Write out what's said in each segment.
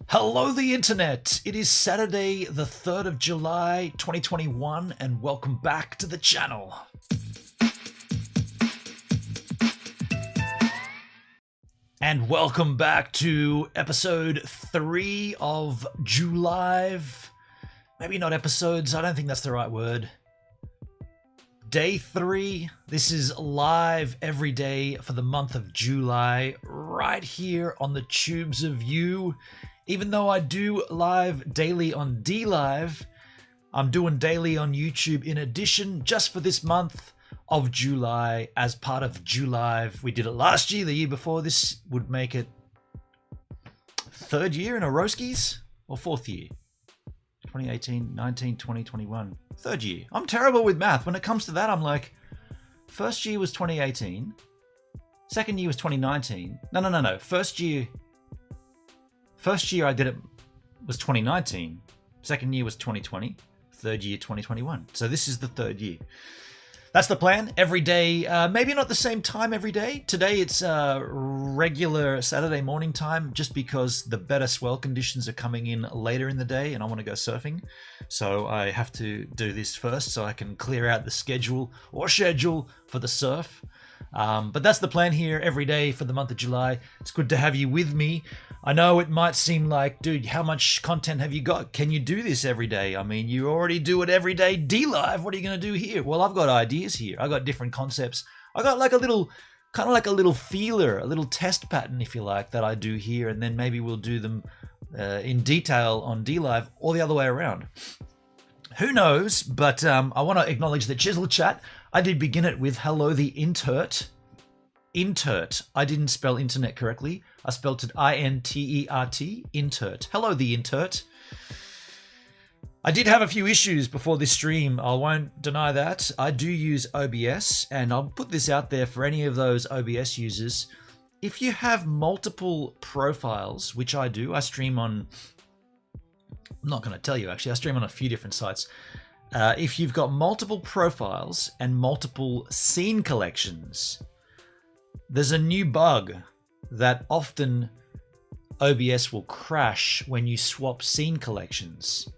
Hello, the internet! It is Saturday, the 3rd of July, 2021, and welcome back to the channel. And welcome back to episode 3 of July. Maybe not episodes, I don't think that's the right word. Day 3. This is live every day for the month of July, right here on the tubes of you. Even though I do live daily on DLive, I'm doing daily on YouTube in addition, just for this month of July as part of Julive. We did it last year, the year before. This would make it 3rd year in a Roskies or 4th year? 2018, 19, 20, 21. 3rd year. I'm terrible with math. When it comes to that, I'm like, first year was 2018. Second year was 2019. No. First year I did it was 2019. Second year was 2020. Third year, 2021. So this is the 3rd year. That's the plan. Every day, maybe not the same time every day. Today it's regular Saturday morning time, just because the better swell conditions are coming in later in the day and I want to go surfing. So I have to do this first so I can clear out the schedule for the surf. But that's the plan here every day for the month of July. It's good to have you with me. I know it might seem like, dude, how much content have you got? Can you do this every day? I mean, you already do it every day. DLive, what are you going to do here? Well, I've got ideas here. I got different concepts. I got like a little, kind of like a little feeler, a little test pattern, if you like, that I do here. And then maybe we'll do them in detail on DLive or the other way around. Who knows? But I want to acknowledge the Chisel chat. I did begin it with hello, the intert. Intert. I didn't spell internet correctly. I spelled it I-N-T-E-R-T. Intert. Hello, the intert. I did have a few issues before this stream. I won't deny that. I do use OBS, and I'll put this out there for any of those OBS users. If you have multiple profiles, which I do, I stream on... I'm not going to tell you, actually. I stream on a few different sites. If you've got multiple profiles and multiple scene collections, there's a new bug that often OBS will crash when you swap scene collections.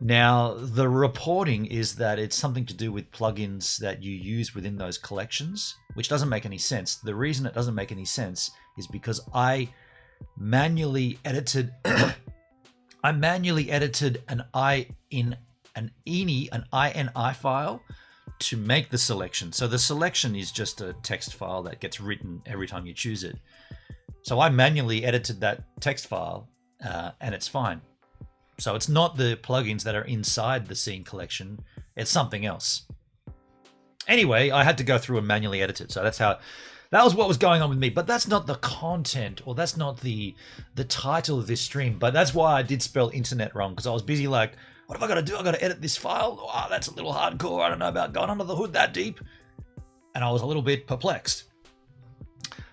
Now, the reporting is that it's something to do with plugins that you use within those collections, which doesn't make any sense. The reason it doesn't make any sense is because I manually edited an INI file to make the selection. So the selection is just a text file that gets written every time you choose it. So I manually edited that text file and it's fine. So it's not the plugins that are inside the scene collection, it's something else. Anyway, I had to go through and manually edit it. So that was what was going on with me. But that's not the content, or that's not the title of this stream. But that's why I did spell internet wrong, because I was busy like, what have I got to do? I got to edit this file. Oh, that's a little hardcore. I don't know about going under the hood that deep. And I was a little bit perplexed.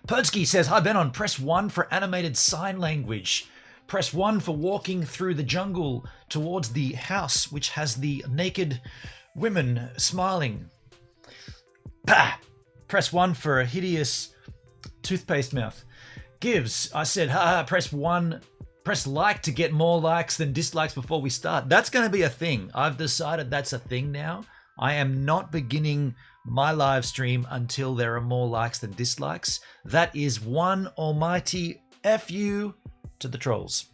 Perdsky says, hi Ben, press 1 for animated sign language. Press 1 for walking through the jungle towards the house, which has the naked women smiling. Pah! Press 1 for a hideous toothpaste mouth. Gives, I said, press 1. Press like to get more likes than dislikes before we start. That's going to be a thing. I've decided that's a thing now. I am not beginning my live stream until there are more likes than dislikes. That is one almighty F you to the trolls.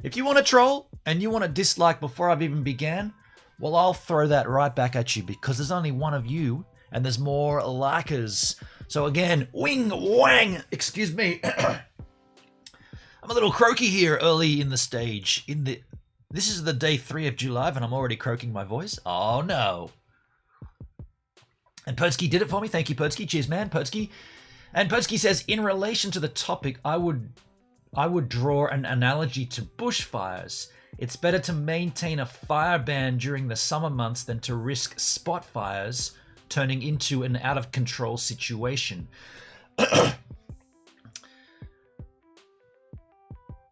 If you want to troll and you want to dislike before I've even began, well, I'll throw that right back at you, because there's only one of you and there's more likers. So again, wing wang, excuse me. I'm a little croaky here early in the stage. This is the day 3 of July and I'm already croaking my voice. Oh no. And Perdsky did it for me. Thank you, Perdsky. Cheers, man, Perdsky. And Perdsky says, in relation to the topic, I would draw an analogy to bushfires. It's better to maintain a fire ban during the summer months than to risk spot fires turning into an out of control situation.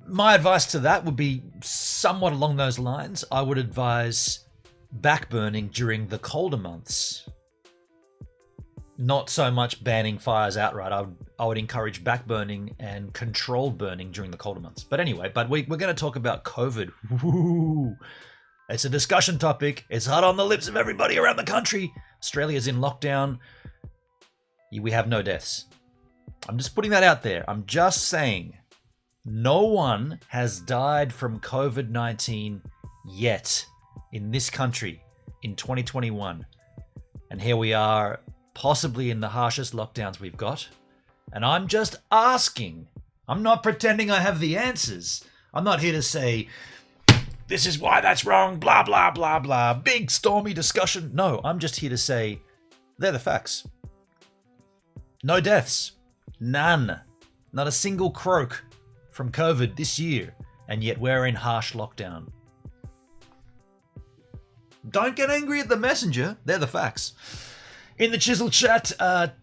My advice to that would be somewhat along those lines. I would advise backburning during the colder months. Not so much banning fires outright. I would encourage back burning and controlled burning during the colder months. But anyway, we're going to talk about COVID. Woo. It's a discussion topic. It's hot on the lips of everybody around the country. Australia's in lockdown. We have no deaths. I'm just putting that out there. I'm just saying no one has died from COVID-19 yet in this country in 2021. And here we are, possibly in the harshest lockdowns we've got. And I'm just asking. I'm not pretending I have the answers. I'm not here to say, this is why that's wrong, blah, blah, blah, blah. Big stormy discussion. No, I'm just here to say, they're the facts. No deaths. None. Not a single croak from COVID this year. And yet we're in harsh lockdown. Don't get angry at the messenger. They're the facts. In the Chisel chat,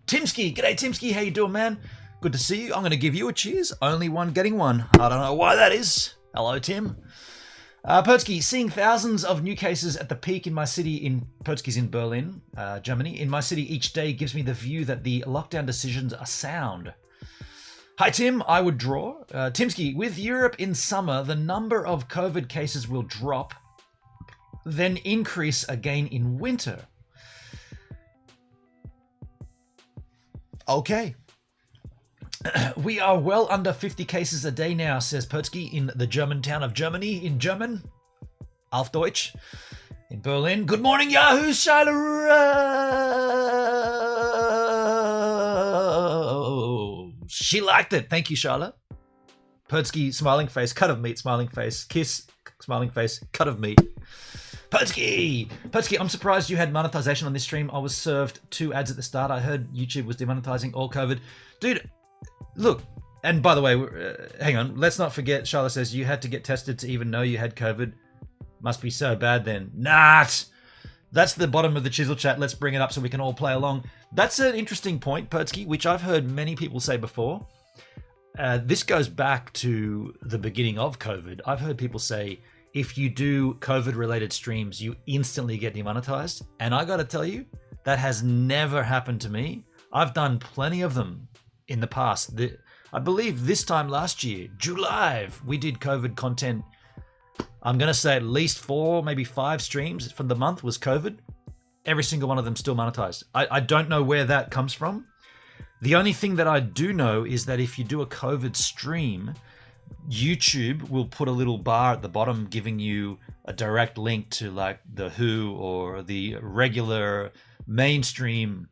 Timsky. G'day, Timsky. How you doing, man? Good to see you. I'm going to give you a cheers. Only one getting one. I don't know why that is. Hello, Tim. Pertsky, seeing thousands of new cases at the peak in my city Pertsky's in Berlin, Germany. In my city each day gives me the view that the lockdown decisions are sound. Hi, Tim. I would draw. Timsky, with Europe in summer, the number of COVID cases will drop, then increase again in winter. Okay. We are well under 50 cases a day now, says Pertsky, in the German town of Germany, in German. Auf Deutsch. In Berlin. Good morning, Yahoo! She liked it. Thank you, Charlotte. Pertsky, smiling face, cut of meat, smiling face, kiss, smiling face, cut of meat. Pertsky, I'm surprised you had monetization on this stream. I was served 2 ads at the start. I heard YouTube was demonetizing all COVID. Dude, look, and by the way, hang on, let's not forget, Charlotte says you had to get tested to even know you had COVID. Must be so bad then. Not. That's the bottom of the Chisel chat. Let's bring it up so we can all play along. That's an interesting point, Pertsky, which I've heard many people say before. This goes back to the beginning of COVID. I've heard people say, if you do COVID-related streams, you instantly get demonetized. And I got to tell you, that has never happened to me. I've done plenty of them in the past. I believe this time last year, July, we did COVID content. I'm going to say at least 4, maybe 5 streams from the month was COVID. Every single one of them still monetized. I don't know where that comes from. The only thing that I do know is that if you do a COVID stream, YouTube will put a little bar at the bottom giving you a direct link to like the WHO or the regular mainstream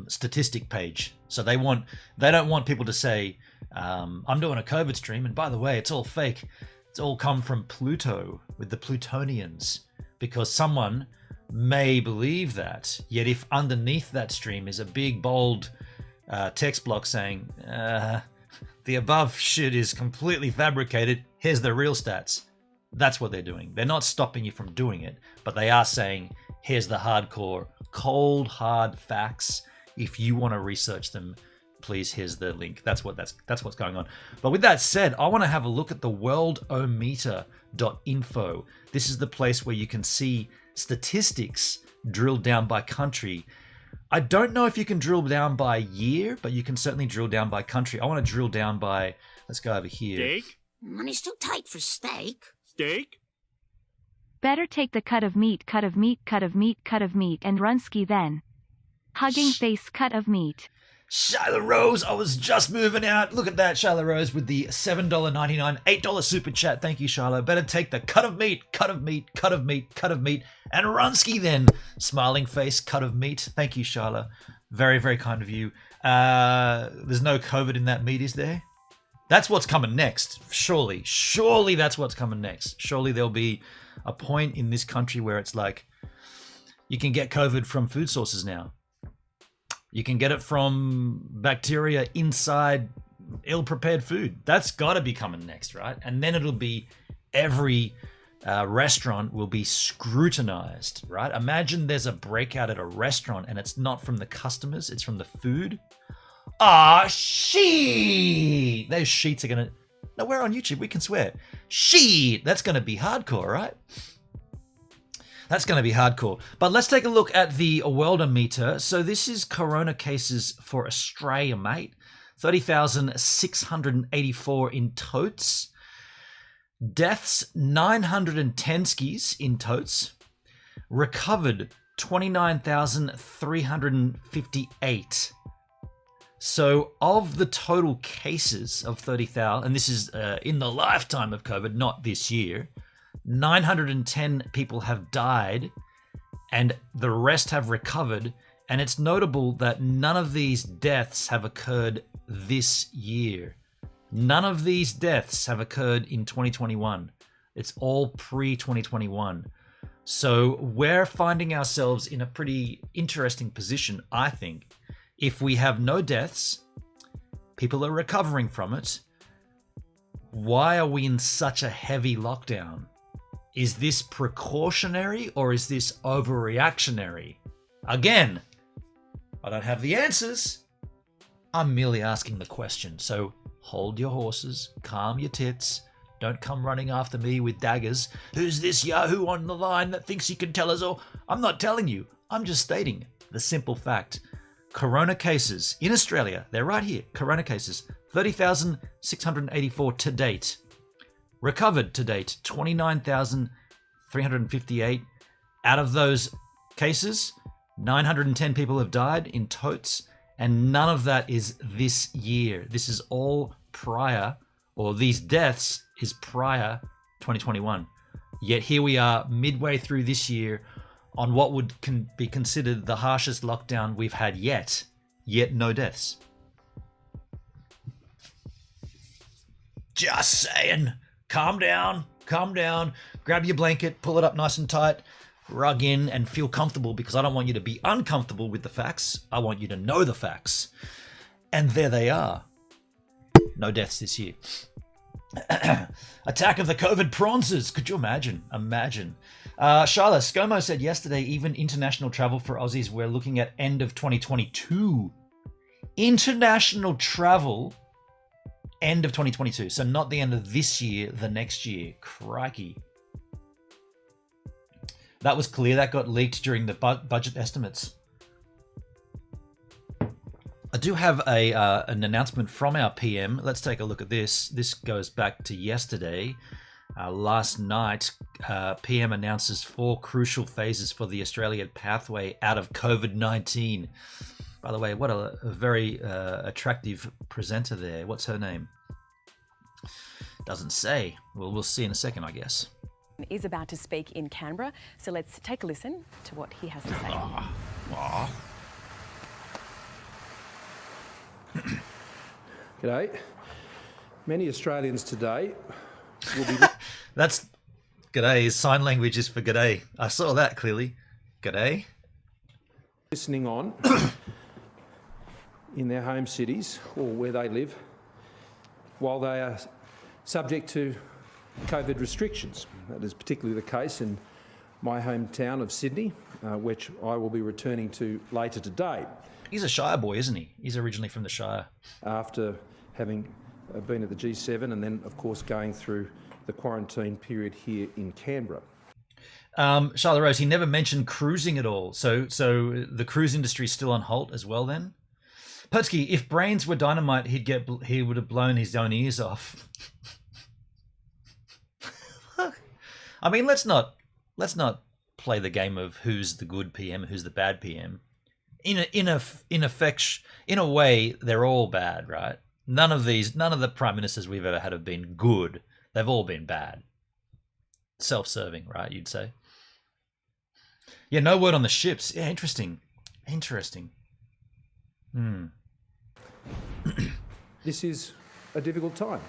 statistic page. So they don't want people to say, I'm doing a COVID stream, and by the way, it's all fake. It's all come from Pluto with the Plutonians, because someone may believe that. Yet if underneath that stream is a big bold text block saying, the above shit is completely fabricated, here's the real stats. That's what they're doing. They're not stopping you from doing it, but they are saying, here's the hardcore, cold, hard facts. If you want to research them, please, here's the link. That's what's going on. But with that said, I want to have a look at the worldometer.info. This is the place where you can see statistics drilled down by country. I don't know if you can drill down by year, but you can certainly drill down by country. I want to drill down by, let's go over here. Steak? Money's too tight for steak. Steak? Better take the cut of meat, cut of meat, cut of meat, cut of meat, and Runsky then. Hugging face, cut of meat. Shyla Rose, I was just moving out. Look at that, Shyla Rose, with the $7.99, $8 super chat. Thank you, Shyla. Better take the cut of meat, cut of meat, cut of meat, cut of meat, and Runsky then. Smiling face, cut of meat. Thank you, Shyla. Very, very kind of you. There's no COVID in that meat, is there? That's what's coming next. Surely that's what's coming next. Surely there'll be a point in this country where it's like, you can get COVID from food sources now. You can get it from bacteria inside ill-prepared food. That's got to be coming next, right? And then it'll be every restaurant will be scrutinized, right? Imagine there's a breakout at a restaurant and it's not from the customers, it's from the food. Ah, shit! Those sheets are going to... No, we're on YouTube, we can swear. Shit! That's going to be hardcore, right? That's going to be hardcore. But let's take a look at the Worldometer. So this is corona cases for Australia, mate. 30,684 in totes. Deaths, 910 skis in totes. Recovered, 29,358. So of the total cases of 30,000, and this is in the lifetime of COVID, not this year, 910 people have died and the rest have recovered. And it's notable that none of these deaths have occurred this year. None of these deaths have occurred in 2021. It's all pre-2021. So we're finding ourselves in a pretty interesting position, I think. If we have no deaths, people are recovering from it, why are we in such a heavy lockdown? Is this precautionary or is this overreactionary? Again, I don't have the answers. I'm merely asking the question. So hold your horses, calm your tits. Don't come running after me with daggers. Who's this Yahoo on the line that thinks he can tell us all? I'm not telling you. I'm just stating the simple fact. Corona cases in Australia, they're right here. Corona cases, 30,684 to date. Recovered to date, 29,358. Out of those cases, 910 people have died in totes, and none of that is this year. This is all prior, or these deaths is prior 2021. Yet here we are midway through this year on what would be considered the harshest lockdown we've had yet no deaths. Just saying. Calm down, grab your blanket, pull it up nice and tight, rug in and feel comfortable, because I don't want you to be uncomfortable with the facts. I want you to know the facts. And there they are. No deaths this year. Attack of the COVID prawnsers. Could you imagine? Charlotte ScoMo said yesterday, even international travel for Aussies, we're looking at end of 2022. International travel, end of 2022. So not the end of this year, the next year. Crikey. That was clear. That got leaked during the budget estimates. I do have an announcement from our PM. Let's take a look at this. This goes back to yesterday. Last night, PM announces 4 crucial phases for the Australian pathway out of COVID-19. By the way, what a very attractive presenter there. What's her name? Doesn't say. Well, we'll see in a second, I guess. Is about to speak in Canberra, so let's take a listen to what he has to say. G'day. Many Australians today will be... That's g'day. Sign language is for g'day. I saw that clearly. G'day. Listening on in their home cities or where they live while they are subject to COVID restrictions. That is particularly the case in my hometown of Sydney, which I will be returning to later today. He's a Shire boy, isn't he? He's originally from the Shire. After having been at the G7 and then, of course, going through the quarantine period here in Canberra. Charlotte Rose, he never mentioned cruising at all. So the cruise industry is still on halt as well then? Putski, if brains were dynamite, he would have blown his own ears off. I mean, let's not play the game of who's the good PM, who's the bad PM. In a way, they're all bad, right? None of the prime ministers we've ever had have been good. They've all been bad. Self-serving, right? You'd say. Yeah, no word on the ships. Yeah, interesting. This is a difficult time.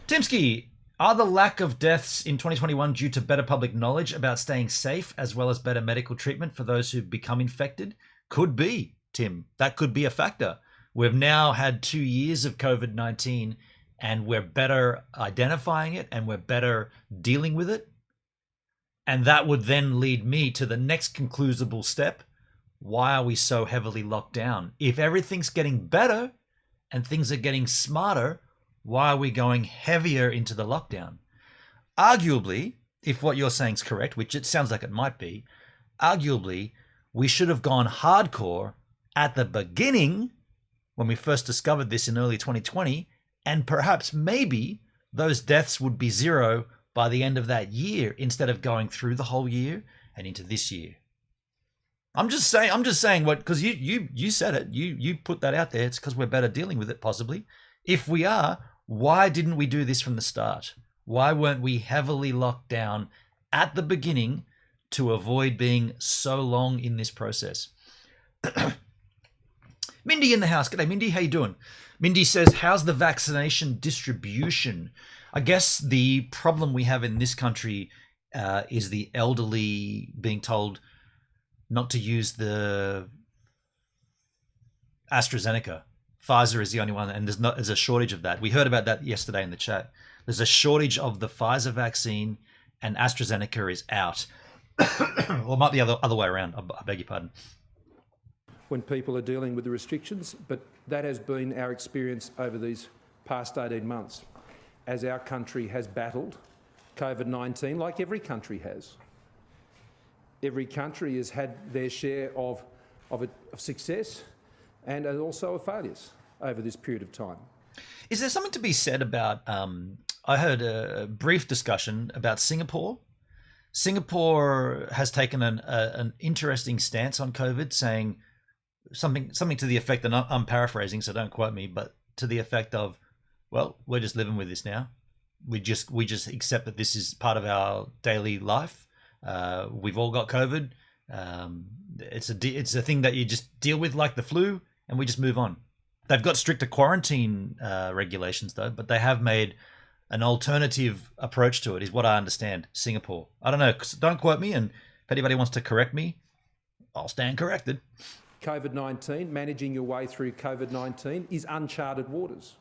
Timsky, are the lack of deaths in 2021 due to better public knowledge about staying safe as well as better medical treatment for those who become infected? Could be, Tim. That could be a factor. We've now had 2 years of COVID-19 and we're better identifying it and we're better dealing with it. And that would then lead me to the next conclusible step. Why are we so heavily locked down? If everything's getting better and things are getting smarter, why are we going heavier into the lockdown? Arguably, if what you're saying is correct, which it sounds like it might be, arguably we should have gone hardcore at the beginning when we first discovered this in early 2020, and perhaps maybe those deaths would be zero by the end of that year instead of going through the whole year and into this year. I'm just saying what, because you said it, you put that out there. It's because we're better dealing with it, possibly. If we are, why didn't we do this from the start? Why weren't we heavily locked down at the beginning to avoid being so long in this process? Mindy in the house. G'day, Mindy. How you doing? Mindy says, how's the vaccination distribution? I guess the problem we have in this country is the elderly being told not to use the AstraZeneca. Pfizer is the only one, and there's a shortage of that. We heard about that yesterday in the chat. There's a shortage of the Pfizer vaccine, and AstraZeneca is out. Or it might be the other way around. I beg your pardon. When people are dealing with the restrictions, but that has been our experience over these past 18 months as our country has battled COVID-19 like every country has. Every country has had their share of success and also of failures over this period of time. Is there something to be said about, I heard a brief discussion about Singapore. Singapore has taken an interesting stance on COVID, saying something to the effect, and I'm paraphrasing, so don't quote me, but to the effect of, well, we're just living with this now. We just accept that this is part of our daily life. We've all got COVID. It's a thing that you just deal with like the flu, and we just move on. They've got stricter quarantine regulations though, but they have made an alternative approach to it, is what I understand. Singapore. I don't know. Don't quote me, and if anybody wants to correct me, I'll stand corrected. COVID-19, managing your way through COVID-19 is uncharted waters.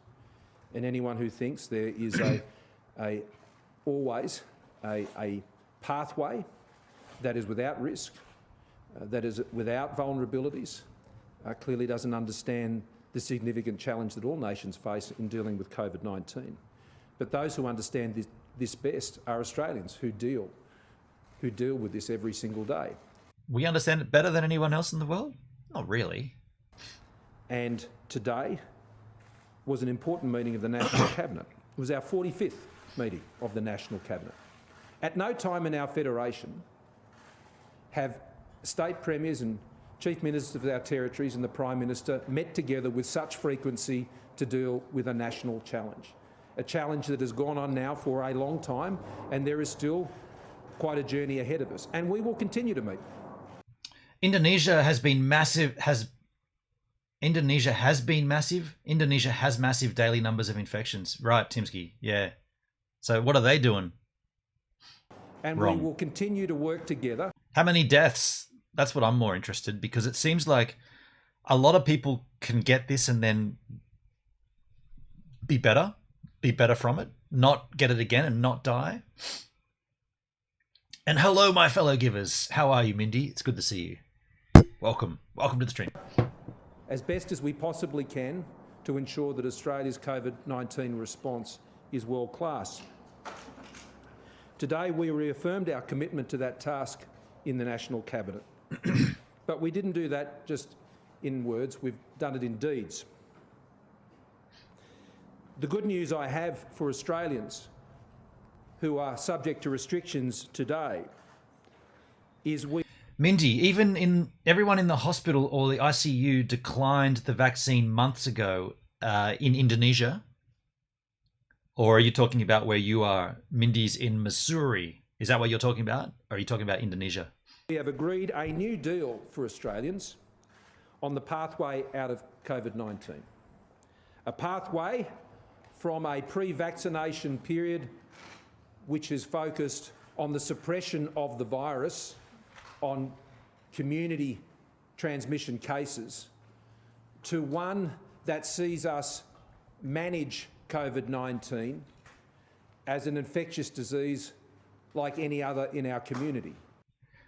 And anyone who thinks there is always a pathway that is without risk, that is without vulnerabilities, clearly doesn't understand the significant challenge that all nations face in dealing with COVID-19. But those who understand this best are Australians who deal with this every single day. We understand it better than anyone else in the world? Not really. And today was an important meeting of the National Cabinet. It was our 45th meeting of the National Cabinet. At no time in our federation have state premiers and chief ministers of our territories and the Prime Minister met together with such frequency to deal with a national challenge. A challenge that has gone on now for a long time, and there is still quite a journey ahead of us. And we will continue to meet. Indonesia has massive daily numbers of infections. Right, Timsky. Yeah. So what are they doing? And wrong? We will continue to work together. How many deaths? That's what I'm more interested, because it seems like a lot of people can get this and then be better from it, not get it again and not die. And hello, my fellow givers. How are you, Mindy? It's good to see you. Welcome to the stream. As best as we possibly can to ensure that Australia's COVID-19 response is world class. Today we reaffirmed our commitment to that task in the National Cabinet. But we didn't do that just in words, we've done it in deeds. The good news I have for Australians who are subject to restrictions today is Mindy, everyone in the hospital or the ICU declined the vaccine months ago in Indonesia. Or are you talking about where you are? Mindy's in Missouri. Is that what you're talking about? Or are you talking about Indonesia? We have agreed a new deal for Australians on the pathway out of COVID-19. A pathway from a pre-vaccination period which is focused on the suppression of the virus, on community transmission cases, to one that sees us manage COVID-19 as an infectious disease like any other in our community.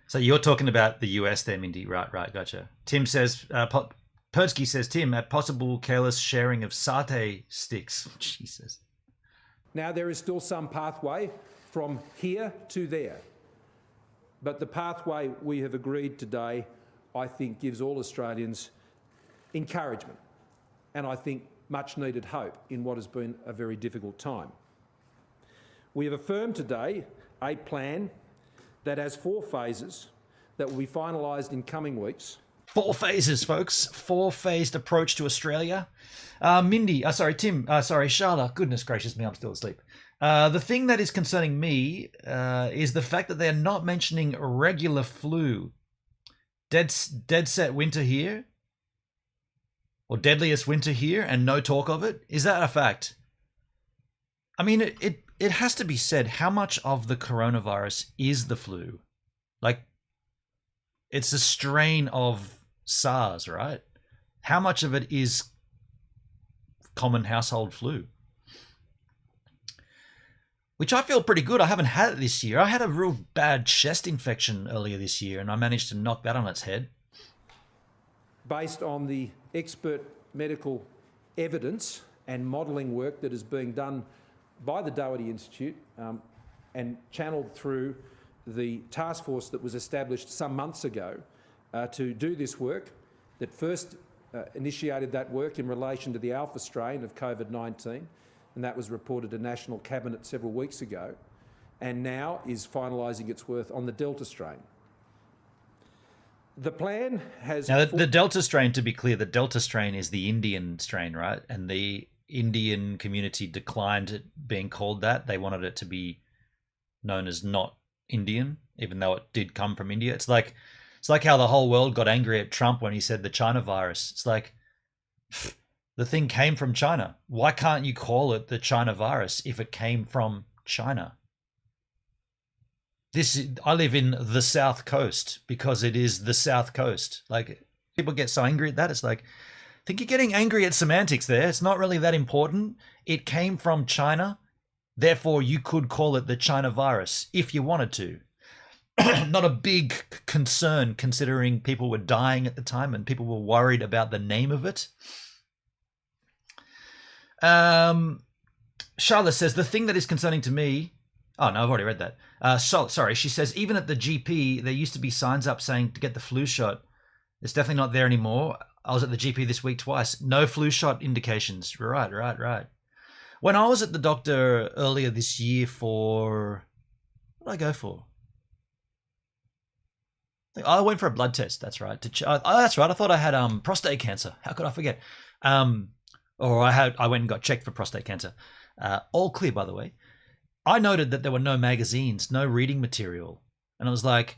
So you're talking about the US there, Mindy. Right, gotcha. Tim says, Pertsky says, Tim, at possible careless sharing of satay sticks. Jesus. Now, there is still some pathway from here to there. But the pathway we have agreed today, I think, gives all Australians encouragement and I think much needed hope in what has been a very difficult time. We have affirmed today a plan that has 4 phases that will be finalised in coming weeks. 4 phases, folks. 4-phased approach to Australia. Charlotte. Goodness gracious me, I'm still asleep. The thing that is concerning me is the fact that they're not mentioning regular flu. Dead set winter here? Or deadliest winter here and no talk of it? Is that a fact? I mean, it has to be said, how much of the coronavirus is the flu? Like, it's a strain of SARS, right? How much of it is common household flu? Which I feel pretty good. I haven't had it this year. I had a real bad chest infection earlier this year and I managed to knock that on its head. Based on the expert medical evidence and modelling work that is being done by the Doherty Institute and channelled through the task force that was established some months ago to do this work, that first initiated that work in relation to the Alpha strain of COVID-19, and that was reported to National Cabinet several weeks ago, and now is finalising its work on the Delta strain. The plan has... Now, the Delta strain, to be clear, the Delta strain is the Indian strain, right? And the Indian community declined it being called that. They wanted it to be known as not Indian, even though it did come from India. It's like how the whole world got angry at Trump when he said the China virus. It's like, the thing came from China. Why can't you call it the China virus if it came from China? I live in the South Coast because it is the South Coast. Like, people get so angry at that. It's like, I think you're getting angry at semantics there. It's not really that important. It came from China. Therefore, you could call it the China virus if you wanted to. Not a big concern considering people were dying at the time and people were worried about the name of it. Charlotte says, the thing that is concerning to me... Oh, no, I've already read that. Sorry, she says, even at the GP, there used to be signs up saying to get the flu shot. It's definitely not there anymore. I was at the GP this week twice. No flu shot indications. Right. When I was at the doctor earlier this year for... What did I go for? I went for a blood test, that's right. That's right, I thought I had prostate cancer. How could I forget? Or I went and got checked for prostate cancer. All clear, by the way. I noted that there were no magazines, no reading material. And I was like,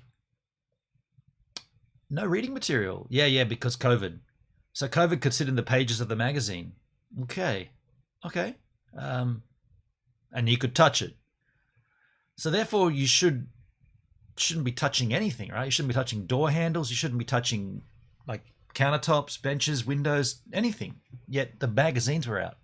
no reading material? Yeah, because COVID. So COVID could sit in the pages of the magazine. Okay. And you could touch it. So therefore you shouldn't be touching anything, right? You shouldn't be touching door handles. You shouldn't be touching like countertops, benches, windows, anything. Yet the magazines were out.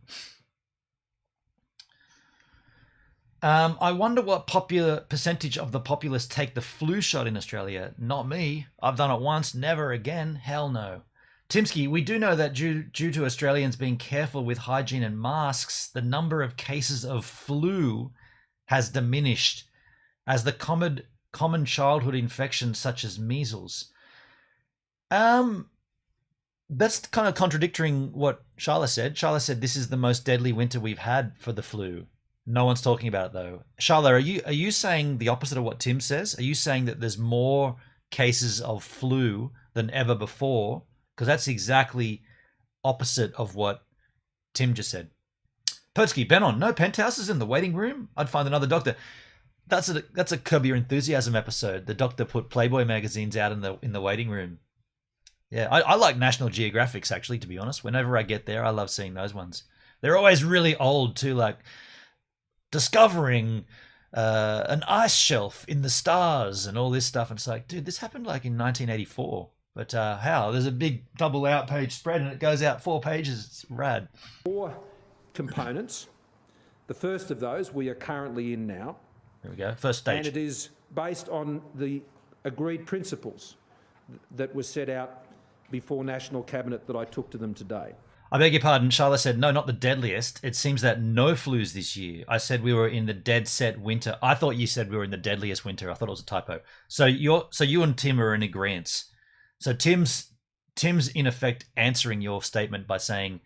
I wonder what percentage of the populace take the flu shot in Australia. Not me. I've done it once, never again. Hell no. Timsky, we do know that due to Australians being careful with hygiene and masks, the number of cases of flu has diminished as the common childhood infections such as measles. That's kind of contradicting what Charlotte said. Charlotte said this is the most deadly winter we've had for the flu. No one's talking about it though. Charlotte, are you saying the opposite of what Tim says? Are you saying that there's more cases of flu than ever before? Because that's exactly opposite of what Tim just said. Potsky, Benon, no penthouses in the waiting room? I'd find another doctor. That's a Curb Your Enthusiasm episode. The doctor put Playboy magazines out in the waiting room. Yeah, I like National Geographics, actually, to be honest. Whenever I get there, I love seeing those ones. They're always really old, too, like discovering an ice shelf in the stars and all this stuff. And it's like, dude, this happened like in 1984. But how? There's a big double out page spread and it goes out 4 pages. It's rad. 4 components. The first of those we are currently in now. There we go. First stage. And it is based on the agreed principles that were set out before National Cabinet that I took to them today. I beg your pardon. Charlotte said, no, not the deadliest. It seems that no flus this year. I said we were in the dead set winter. I thought you said we were in the deadliest winter. I thought it was a typo. So you and Tim are in agreement. So Tim's in effect answering your statement by saying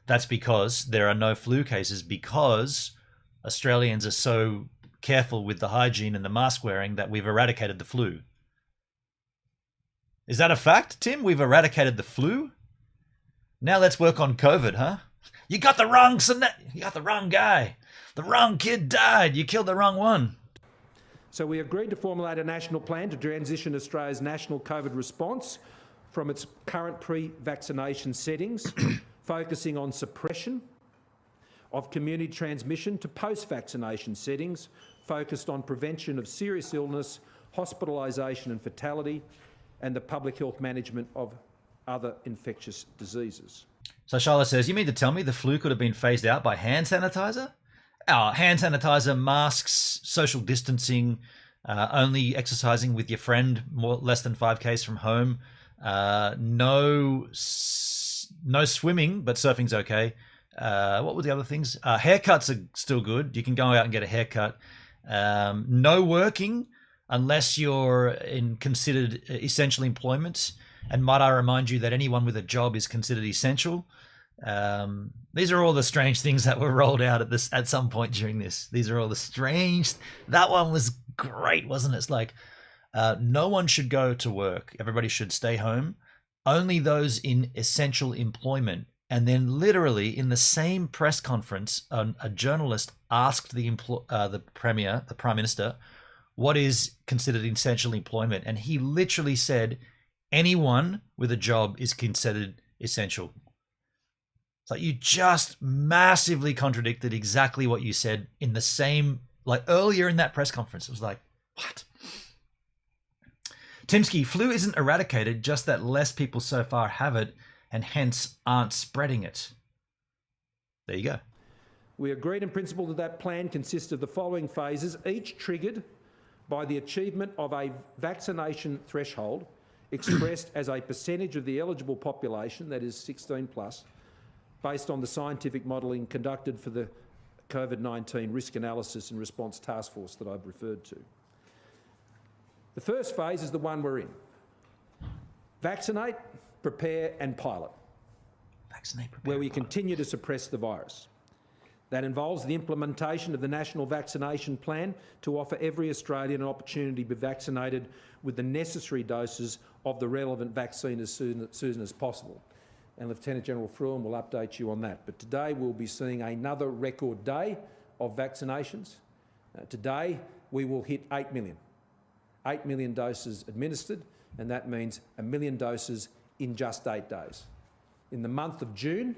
that's because there are no flu cases because Australians are so careful with the hygiene and the mask wearing that we've eradicated the flu. Is that a fact, Tim? We've eradicated the flu? Now let's work on COVID, huh? You got the wrong guy. The wrong kid died. You killed the wrong one. So we agreed to formulate a national plan to transition Australia's national COVID response from its current pre-vaccination settings, focusing on suppression of community transmission, to post-vaccination settings, focused on prevention of serious illness, hospitalisation and fatality, and the public health management of other infectious diseases. So Charlotte says, you mean to tell me the flu could have been phased out by hand sanitizer? Hand sanitizer, masks, social distancing, only exercising with your friend less than 5Ks from home, no swimming, but surfing's okay. What were the other things? Haircuts are still good. You can go out and get a haircut. No working unless you're in considered essential employment. And might I remind you that anyone with a job is considered essential. These are all the strange things that were rolled out at some point during this. These are all the strange. That one was great, wasn't it? It's like no one should go to work. Everybody should stay home. Only those in essential employment. And then literally in the same press conference, a journalist asked the Premier, the Prime Minister, what is considered essential employment? And he literally said, anyone with a job is considered essential. It's like you just massively contradicted exactly what you said in the same, like earlier in that press conference. It was like, what? Timsky, flu isn't eradicated, just that less people so far have it and hence aren't spreading it. There you go. We agreed in principle that plan consists of the following phases, each triggered by the achievement of a vaccination threshold expressed as a percentage of the eligible population, that is 16 plus, based on the scientific modelling conducted for the COVID-19 risk analysis and response task force that I've referred to. The first phase is the one we're in. Vaccinate, prepare and pilot. Vaccinate, prepare, where we pilot. continue to suppress the virus. That involves the implementation of the National Vaccination Plan to offer every Australian an opportunity to be vaccinated with the necessary doses of the relevant vaccine as soon as possible. And Lieutenant General Fruin will update you on that. But today we'll be seeing another record day of vaccinations. Today we will hit 8 million. 8 million doses administered, and that means 1 million doses in just 8 days. In the month of June,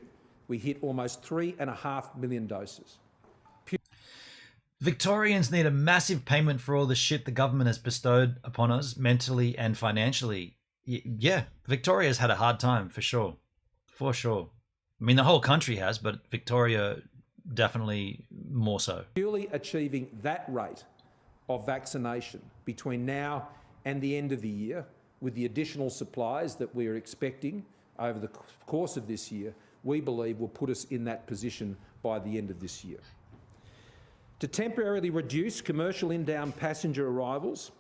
we hit almost 3.5 million doses. Victorians need a massive payment for all the shit the government has bestowed upon us mentally and financially. Yeah, Victoria's had a hard time for sure. For sure. I mean, the whole country has, but Victoria definitely more so. Purely achieving that rate of vaccination between now and the end of the year, with the additional supplies that we are expecting over the course of this year, we believe will put us in that position by the end of this year. To temporarily reduce commercial inbound passenger arrivals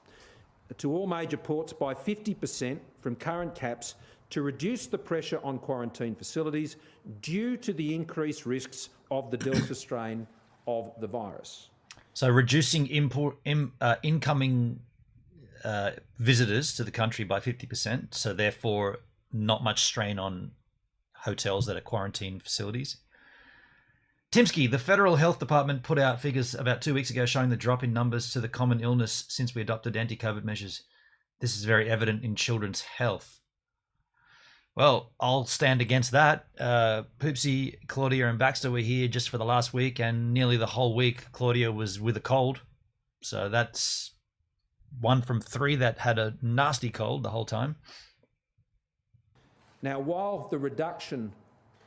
to all major ports by 50% from current caps to reduce the pressure on quarantine facilities due to the increased risks of the Delta strain of the virus. So reducing incoming visitors to the country by 50%, so therefore not much strain on hotels that are quarantine facilities. Timsky, the Federal Health Department put out figures about 2 weeks ago showing the drop in numbers to the common illness since we adopted anti-COVID measures. This is very evident in children's health. Well, I'll stand against that. Poopsie, Claudia and Baxter were here just for the last week, and nearly the whole week Claudia was with a cold. So that's 1 from 3 that had a nasty cold the whole time. Now, while the reduction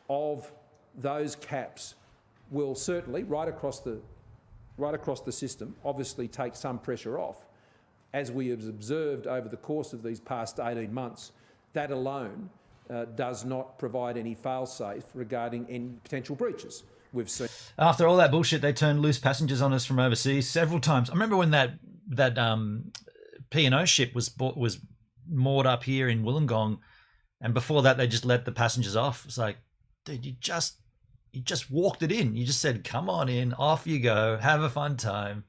of those caps will certainly, right across the system, obviously take some pressure off, as we have observed over the course of these past 18 months, that alone does not provide any fail-safe regarding any potential breaches. We've seen. After all that bullshit, they turned loose passengers on us from overseas several times. I remember when that P&O ship was moored up here in Wollongong, and before that they just let the passengers off. It's like, dude, you just walked it in. You just said, come on in, off you go, have a fun time.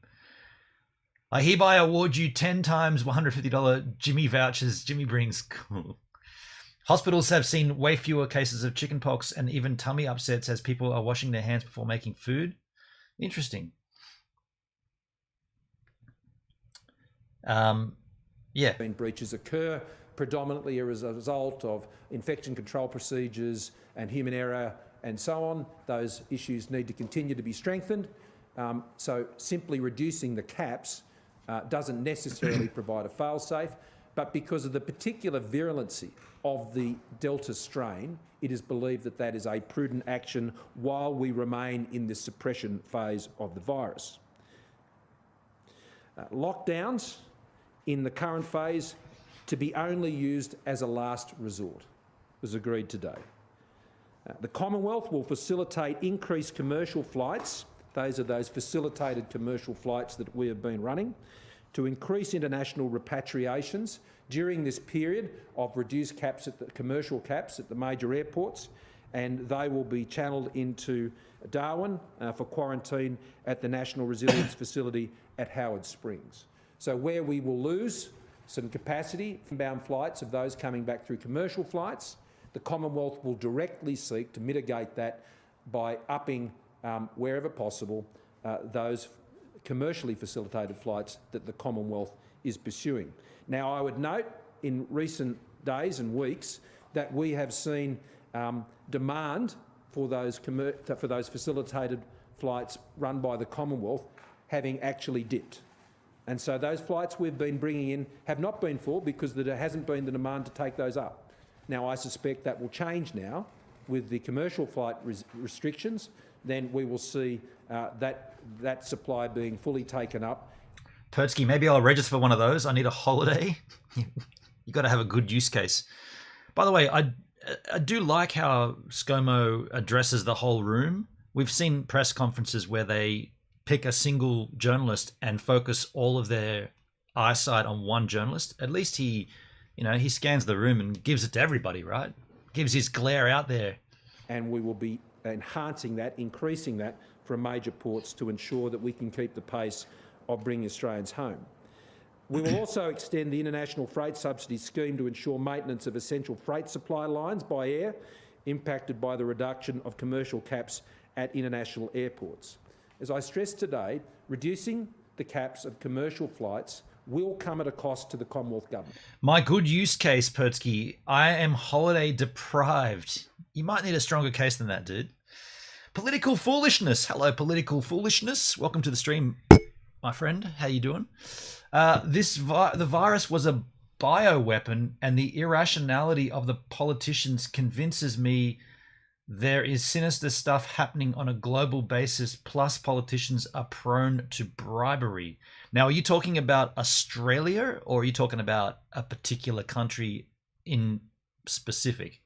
I hereby award you 10 times $150 Jimmy vouchers. Jimmy brings. Cool. Hospitals have seen way fewer cases of chickenpox and even tummy upsets as people are washing their hands before making food. Interesting. Yeah. Breaches occur predominantly as a result of infection control procedures and human error and so on. Those issues need to continue to be strengthened. So simply reducing the caps doesn't necessarily provide a fail-safe, but because of the particular virulency of the Delta strain, it is believed that that is a prudent action while we remain in the suppression phase of the virus. Lockdowns in the current phase to be only used as a last resort was agreed today. The Commonwealth will facilitate increased commercial flights. Those are those facilitated commercial flights that we have been running to increase international repatriations during this period of reduced caps at the commercial caps at the major airports, and they will be channelled into Darwin for quarantine at the National Resilience Facility at Howard Springs. So where we will lose some capacity from inbound flights of those coming back through commercial flights, the Commonwealth will directly seek to mitigate that by upping, wherever possible, those commercially facilitated flights that the Commonwealth is pursuing. Now, I would note in recent days and weeks that we have seen demand for those facilitated flights run by the Commonwealth having actually dipped. And so those flights we've been bringing in have not been full because there hasn't been the demand to take those up. Now, I suspect that will change now with the commercial flight restrictions. Then we will see that supply being fully taken up. Pertsky, maybe I'll register for one of those. I need a holiday. You got to have a good use case. By the way, I do like how ScoMo addresses the whole room. We've seen press conferences where they pick a single journalist and focus all of their eyesight on one journalist. At least he scans the room and gives it to everybody, right? Gives his glare out there. And we will be enhancing that, increasing that from major ports to ensure that we can keep the pace of bringing Australians home. We will also extend the International Freight Subsidy Scheme to ensure maintenance of essential freight supply lines by air impacted by the reduction of commercial caps at international airports. As I stressed today, reducing the caps of commercial flights will come at a cost to the Commonwealth Government. My good use case, Pertsky. I am holiday deprived. You might need a stronger case than that, dude. Political foolishness. Hello, political foolishness. Welcome to the stream, my friend. How you doing? The virus was a bioweapon, and the irrationality of the politicians convinces me there is sinister stuff happening on a global basis, plus politicians are prone to bribery. Now, are you talking about Australia, or are you talking about a particular country in specific?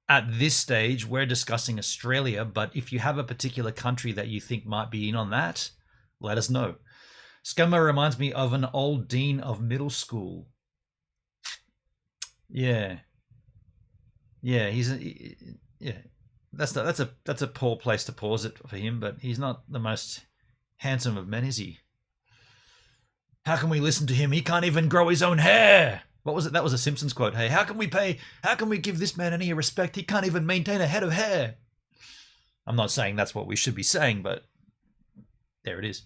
At this stage, we're discussing Australia, but if you have a particular country that you think might be in on that, let us know. ScoMo reminds me of an old dean of middle school. Yeah. Yeah, that's a poor place to pause it for him, but he's not the most handsome of men, is he? How can we listen to him? He can't even grow his own hair. What was it? That was a Simpsons quote. Hey, how can we give this man any respect? He can't even maintain a head of hair. I'm not saying that's what we should be saying, but there it is.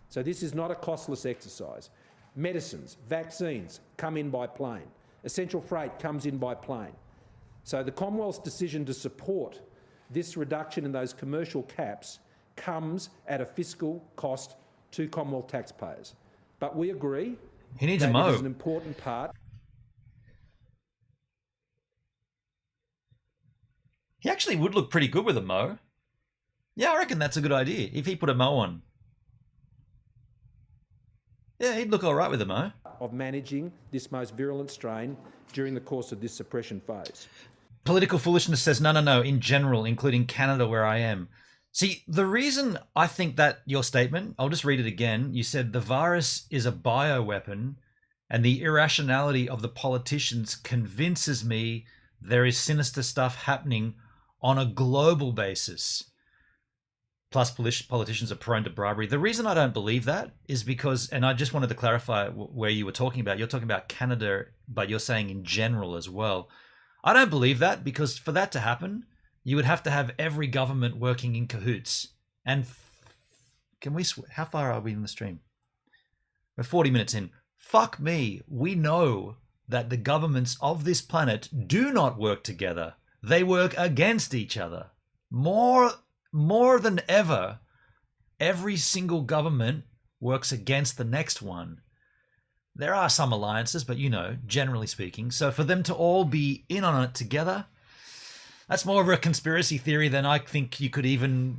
So this is not a costless exercise. Medicines, vaccines come in by plane. Essential freight comes in by plane. So the Commonwealth's decision to support this reduction in those commercial caps comes at a fiscal cost to Commonwealth taxpayers. But we agree he needs that a mow. it is an important part. He actually would look pretty good with a mow. Yeah, I reckon that's a good idea. If he put a mow on. Yeah, he'd look all right with a mow. Of managing this most virulent strain during the course of this suppression phase. Political foolishness says, no, in general, including Canada where I am. See, the reason I think that your statement, I'll just read it again. You said the virus is a bioweapon and the irrationality of the politicians convinces me there is sinister stuff happening on a global basis. Plus, politicians are prone to bribery. The reason I don't believe that is because, and I just wanted to clarify where you were talking about. You're talking about Canada, but you're saying in general as well. I don't believe that, because for that to happen, you would have to have every government working in cahoots. And how far are we in the stream? We're 40 minutes in. Fuck me. We know that the governments of this planet do not work together. They work against each other. More than ever, every single government works against the next one. There are some alliances, but generally speaking. So for them to all be in on it together, that's more of a conspiracy theory than I think you could even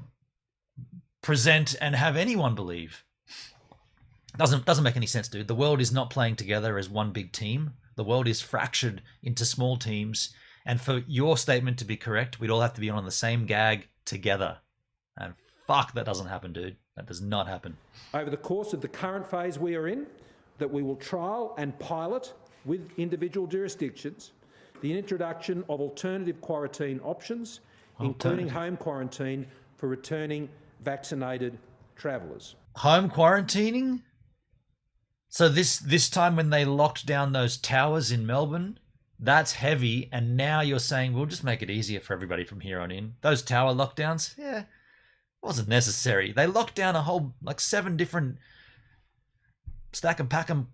present and have anyone believe. Doesn't make any sense, dude. The world is not playing together as one big team. The world is fractured into small teams. And for your statement to be correct, we'd all have to be on the same gag together. And fuck, that doesn't happen, dude. That does not happen. Over the course of the current phase we are in, that we will trial and pilot with individual jurisdictions the introduction of alternative quarantine options, including home quarantine for returning vaccinated travellers. Home quarantining? So this time when they locked down those towers in Melbourne, that's heavy, and now you're saying we'll just make it easier for everybody from here on in. Those tower lockdowns, wasn't necessary. They locked down a whole 7 different stack and pack 'em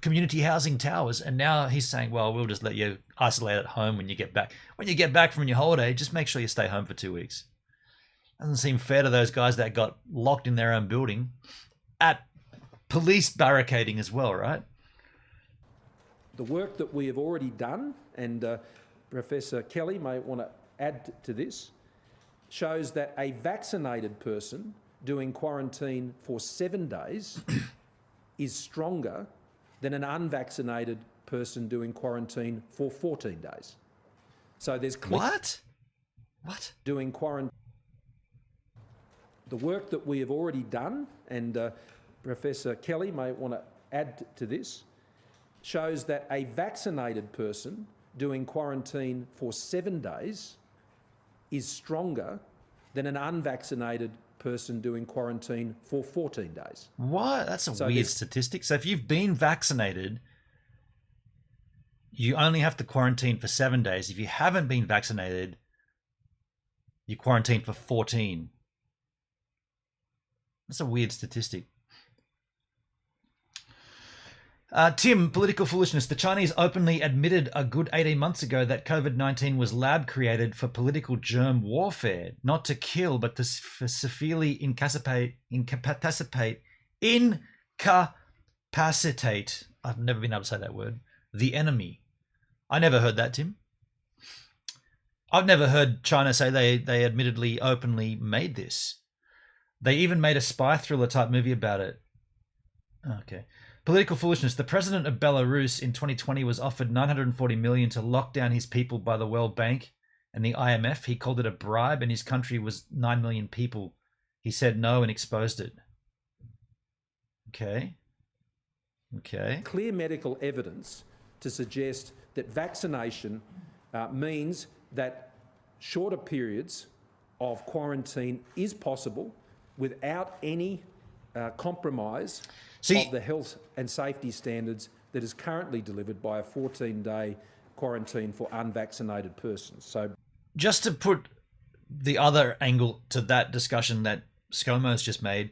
community housing towers, and now he's saying, well, we'll just let you isolate at home when you get back. When you get back from your holiday, just make sure you stay home for 2 weeks. Doesn't seem fair to those guys that got locked in their own building at police barricading as well, right? The work that we have already done, and Professor Kelly may want to add to this, shows that a vaccinated person doing quarantine for 7 days is stronger than an unvaccinated person doing quarantine for 14 days. So there's What? Doing quarantine. The work that we have already done, and Professor Kelly may want to add to this, shows that a vaccinated person doing quarantine for 7 days is stronger than an unvaccinated person doing quarantine for 14 days. What? That's a weird statistic. So if you've been vaccinated, you only have to quarantine for 7 days. If you haven't been vaccinated, you quarantine for 14. That's a weird statistic. Tim, political foolishness. The Chinese openly admitted a good 18 months ago that COVID-19 was lab created for political germ warfare, not to kill, but to severely incapacitate. I've never been able to say that word. The enemy. I never heard that, Tim. I've never heard China say they admittedly openly made this. They even made a spy thriller type movie about it. Okay. Political foolishness. The president of Belarus in 2020 was offered $940 million to lock down his people by the World Bank and the IMF. He called it a bribe, and his country was 9 million people. He said no and exposed it. Okay. Clear medical evidence to suggest that vaccination means that shorter periods of quarantine is possible without any compromise of the health and safety standards that is currently delivered by a 14-day quarantine for unvaccinated persons. So, just to put the other angle to that discussion that ScoMo's just made,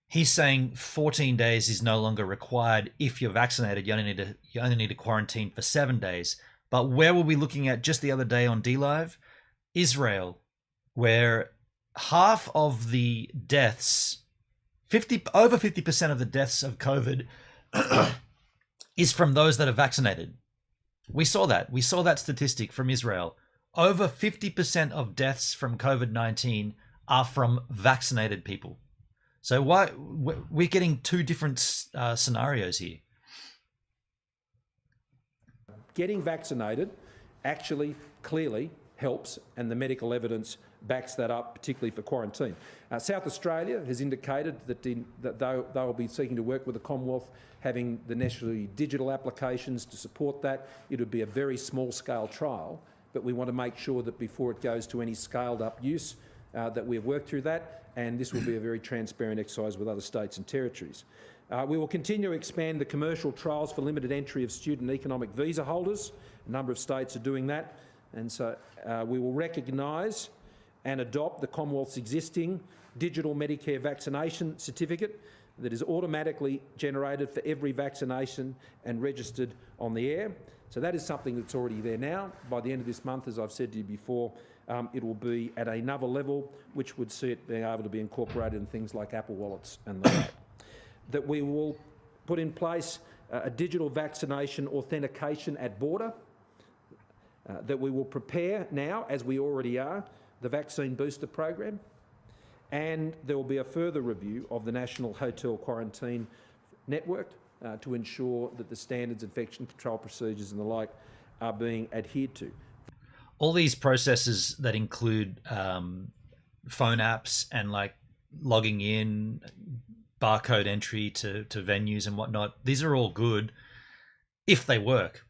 he's saying 14 days is no longer required if you're vaccinated. You only need to quarantine for 7 days. But where were we looking at just the other day on DLive? Israel, where half of the deaths, over 50% of the deaths of COVID is from those that are vaccinated. We saw that. We saw that statistic from Israel. Over 50% of deaths from COVID-19 are from vaccinated people. So why we're getting 2 different scenarios here. Getting vaccinated actually clearly helps, and the medical evidence backs that up, particularly for quarantine. South Australia has indicated that they will be seeking to work with the Commonwealth, having the necessary digital applications to support that. It would be a very small-scale trial, but we want to make sure that before it goes to any scaled-up use, that we have worked through that, and this will be a very transparent exercise with other states and territories. We will continue to expand the commercial trials for limited entry of student economic visa holders. A number of states are doing that, and so we will recognise and adopt the Commonwealth's existing digital Medicare vaccination certificate that is automatically generated for every vaccination and registered on the air. So that is something that's already there now. By the end of this month, as I've said to you before, it will be at another level, which would see it being able to be incorporated in things like Apple Wallets and the like. That we will put in place a digital vaccination authentication at border, that we will prepare now, as we already are, the vaccine booster program, and there will be a further review of the National Hotel Quarantine Network to ensure that the standards, infection control procedures and the like are being adhered to. All these processes that include phone apps and like logging in, barcode entry to venues and whatnot, these are all good if they work.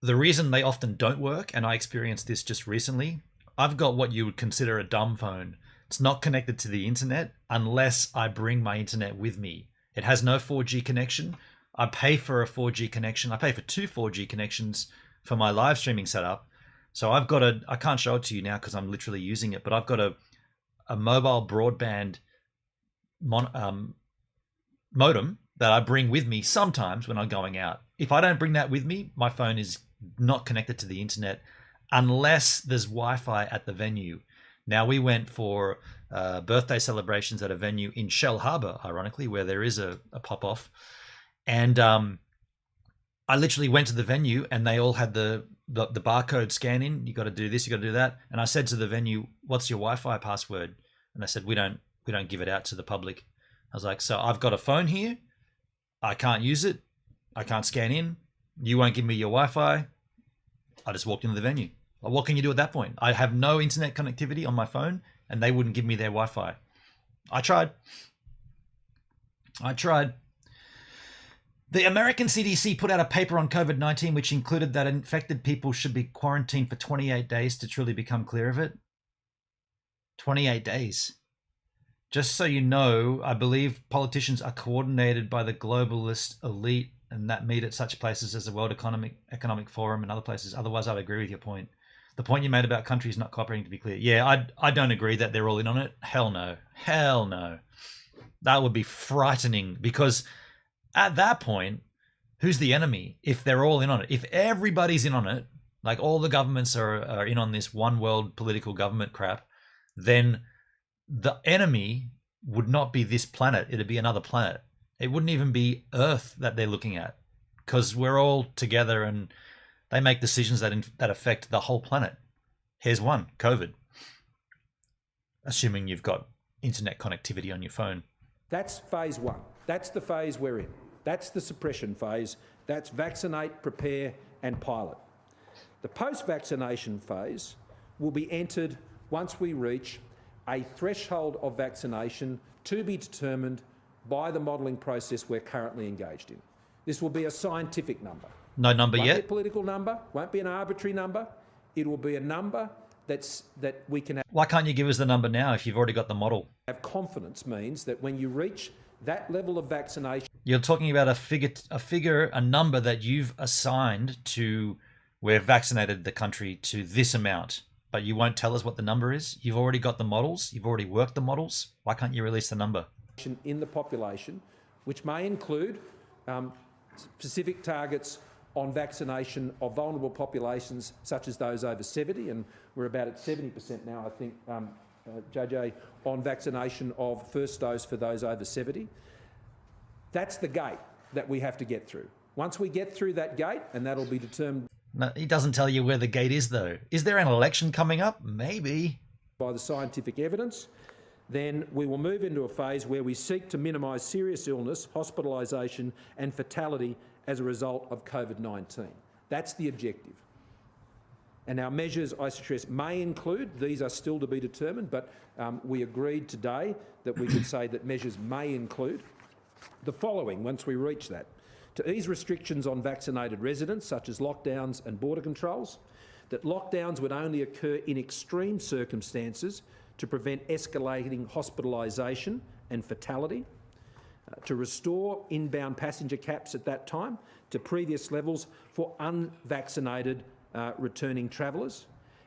The reason they often don't work, and I experienced this just recently, I've got what you would consider a dumb phone. It's not connected to the internet unless I bring my internet with me. It has no 4G connection. I pay for a 4G connection. I pay for 2 4G connections for my live streaming setup. So I've got I can't show it to you now because I'm literally using it, but I've got a mobile broadband modem that I bring with me sometimes when I'm going out. If I don't bring that with me, my phone is not connected to the internet unless there's Wi-Fi at the venue. Now, we went for birthday celebrations at a venue in Shell Harbour, ironically, where there is a pop-off. And I literally went to the venue and they all had the barcode scan in. You got to do this, you got to do that. And I said to the venue, "What's your Wi-Fi password?" And they said, we don't give it out to the public. I was like, so I've got a phone here. I can't use it. I can't scan in. You won't give me your Wi-Fi. I just walked into the venue. Well, what can you do at that point? I have no internet connectivity on my phone and they wouldn't give me their Wi-Fi. I tried. The American CDC put out a paper on COVID-19 which included that infected people should be quarantined for 28 days to truly become clear of it. 28 days. Just so you know, I believe politicians are coordinated by the globalist elite and that meet at such places as the World Economic Forum and other places. Otherwise, I'd agree with your point. The point you made about countries not cooperating, to be clear. Yeah, I don't agree that they're all in on it. Hell no. Hell no. That would be frightening because at that point, who's the enemy if they're all in on it? If everybody's in on it, like all the governments are in on this one world political government crap, then the enemy would not be this planet. It'd be another planet. It wouldn't even be Earth that they're looking at because we're all together and they make decisions that affect the whole planet. Here's one, COVID. Assuming you've got internet connectivity on your phone. That's phase one. That's the phase we're in. That's the suppression phase. That's vaccinate, prepare and pilot. The post-vaccination phase will be entered once we reach a threshold of vaccination to be determined by the modelling process we're currently engaged in. This will be a scientific number. No number Won't yet? be a political number, won't be an arbitrary number. It will be a number that we can have. Why can't you give us the number now if you've already got the model? Have confidence means that when you reach that level of vaccination... You're talking about a number that you've assigned to we've vaccinated the country to this amount, but you won't tell us what the number is? You've already got the models? You've already worked the models? Why can't you release the number? In the population, which may include specific targets on vaccination of vulnerable populations such as those over 70, and we're about at 70% now, I think, JJ, on vaccination of first dose for those over 70. That's the gate that we have to get through. Once we get through that gate, and that'll be determined... No, he doesn't tell you where the gate is, though. Is there an election coming up? Maybe. ...by the scientific evidence, then we will move into a phase where we seek to minimise serious illness, hospitalisation and fatality as a result of COVID-19. That's the objective. And our measures, I stress, may include, these are still to be determined, but we agreed today that we could say that measures may include the following once we reach that: to ease restrictions on vaccinated residents, such as lockdowns and border controls, that lockdowns would only occur in extreme circumstances to prevent escalating hospitalisation and fatality, to restore inbound passenger caps at that time to previous levels for unvaccinated returning travellers,